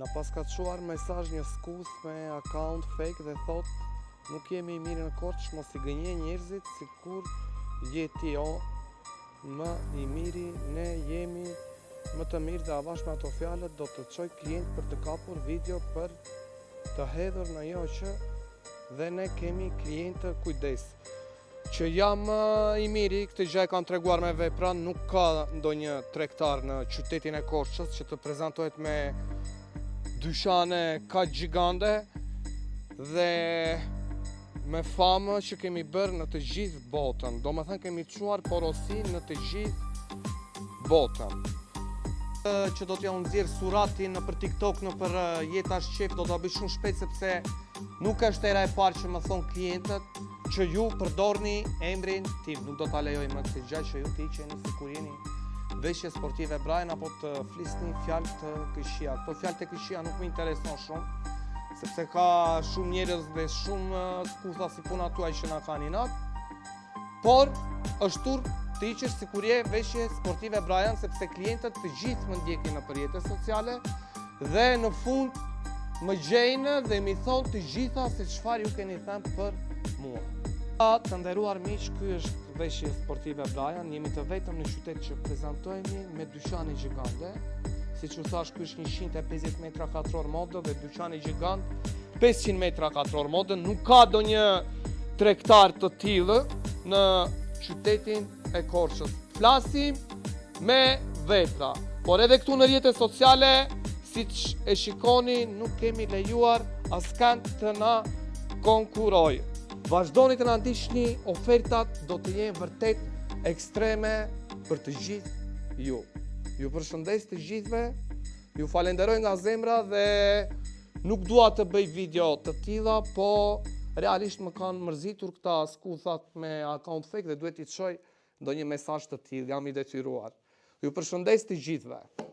Na pas ka çuar mesazh një skuz me account fake dhe thot nuk jemi i mirë në Korçë, mos i gënje njerëzit sikur je ti më i miri, ne jemi më të mirë dhe avash me ato fjalët do të çoj klient për të kapur video për të hedhur në jo që dhe ne kemi klientë kujdes. Që jam i miri, këtë gjë e kam treguar me vepra, nuk ka ndonjë tregtar në qytetin e Korçës që të prezantohet me dyshane kaq gjigande dhe me famë që kemi bërë në të gjithë botën. Do më thënë kemi quar porosi në të gjithë botën. Që do t'ja unë nxjerr suratin në për TikTok, në për jeta shqip, do t'a bëj shumë shpejt sepse nuk është era e parë që më thonë klientët që ju përdorni emrin tim. Nuk do t'a lejoj më këtë gjë që ju t'i qeni sikur jeni veshje sportive Brian apo të flisni fjalë të këqija. Këto fjalë të këqija nuk më intereson shumë, sepse ka shumë njerëz dhe shumë skutha si puna tuaj që na kanë inat. Por është turp të iqesh sikur je veshje sportive Brian, sepse klientët të gjithë më ndjekin në rrjetet sociale dhe në fund më gjejnë dhe mi thonë të gjitha se çfarë ju keni thënë për mua. Të nderuar miq, ky është veshje sportive Brian, jemi të vetëm në qytet që prezantojemi me dyqane gjigande. Siç u thash, ky është 150 metra katror modë dhe dyqani gjigant 500 metra katror modë. Nuk ka ndonjë tregtar të tillë në qytetin e Korçës. Flasim me vepra, por edhe këtu në rrjetet sociale, siç e shikoni, nuk kemi lejuar askënd të na konkurojë. Vazhdoni të na ndiqni, ofertat do të jenë vërtet ekstreme për të gjithë ju. Ju përshëndes të gjithëve, ju falenderoj nga zemra dhe nuk dua të bëj video të tilla, po realisht më kanë mërzitur këta skuthat me account fake dhe duhet t'i çoj ndonjë mesazh të tillë, jam i detyruar. Ju përshëndes të gjithëve.